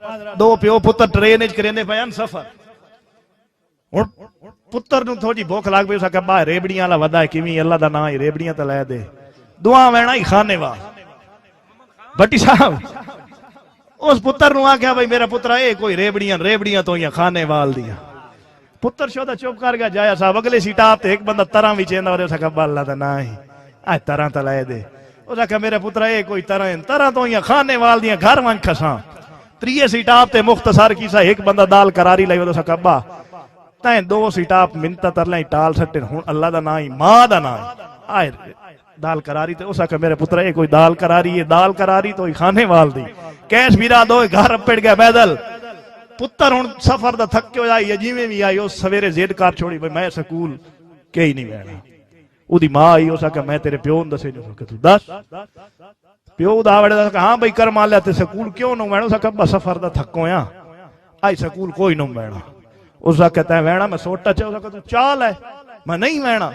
दो प्यो पुत्र ट्रेन करेंदे पे सफर हुण पुत्र नूं थोड़ी भुख लग पई उस आख्या रेबड़ियां वाला वदा किवें अल्लाह दा नाम ही रेबड़ियां तो लै दे दुआ वैणा ही खाने वा भट्टी साहब उस पुत्र नूं आख्या भाई मेरा पुत्रा ये कोई रेबड़ियां तो ही खाने वाल दियां पुत्र शोदा चुप कर गया जाया साहब अगले सीटाप ते एक बंदा तरह भी चेंदा उस आख्या अल्लाह दा नाम ही आ तरह तो लै दे उस आख्या मेरे पुत्रा ये कोई तरह तो ही खाने वाल दियां घर वंज खसा त्रीए सीटाप ते मुख्तसर कीसा एक बंदा दाल करारी लाई उस आख्या अब्बा तैं दो सीटाप मिन्नत तरले टाल सट्टे हुण अल्लाह दा नाम ही मां दा नाम आए दाल करारी ते उस आख्या मेरे पुत्र ये कोई दाल करारी तो ही खाने वाल दी कैश बीरा दो घर पेड़ गया पैदल पुत्र हुण सफर दा थक्यो आई जिवें भी आई उस सवेरे जिद कर छोड़ी भाई मैं स्कूल के ही नहीं बहना उदी मां आई उस आख्या मैं तेरे प्यो नूं दसे नहीं तू दस प्यो दा वड़े हाँ भाई कर मान लिया ते स्कूल क्यों ना बहना उस आख्या सफर दा थको आ आई स्कूल कोई ना बहना उस आख्या तैं बहना मैं सोटा च उस आख्या तू चाल है मैं नहीं बहना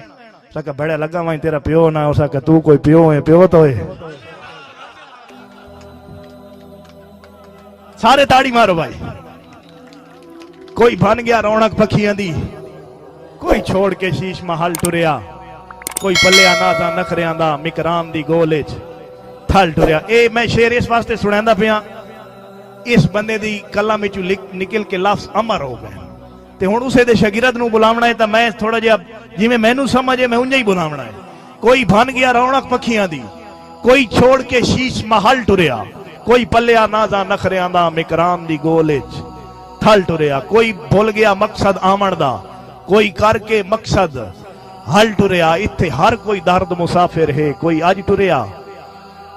उस आख्या बड़े लगा वहीं तेरा प्यो ना उस आख्या तू कोई प्यो है प्यो तो है सारे ताड़ी मारो भाई कोई बन गया रौनक पखियां दी कोई छोड़ के शीश महल टुरिया कोई पलिया नाजा नखरियां दा मिकराम दी गोले च थल टुरिया ए मैं शेर इस वास्ते सुनांदा पिया इस बंदे दी कलम विचों निकल के लफ्ज अमर हो गए ते हुण उसे दे शागिर्द नूं बुलावना है तां मैं थोड़ा जिहा जिवें मैनूं समझ है मैं उंज ही बुलावना है कोई बन गया रौनक पखियां दी कोई छोड़ के शीश महल टुरिया कोई पलिया नाजा नखरियां दा मिकराम दी गोले च थल टुरिया कोई भुल गया मकसद आमण दा कोई करके मकसद हल टुरिया इत्थे हर कोई दर्द मुसाफिर है कोई अज टुरिया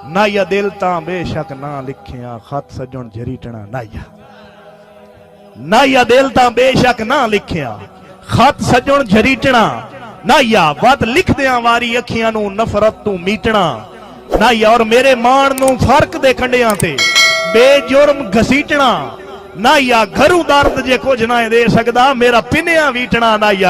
नाया दिल तां बेशक ना लिखिया खत सजण झरीटना नाया दिल तां बेशक ना लिखिया खत सजण झरीटना नाया वत लिखदियां वारी अखियां नूं नफरत तू मीटना नाया और मेरे मान नूं फर्क दे कंडियां ते बेजुर्म घसीटना नाया घरू दर्द जे कुछ ना दे सकदा मेरा पिनिया वीटना नाया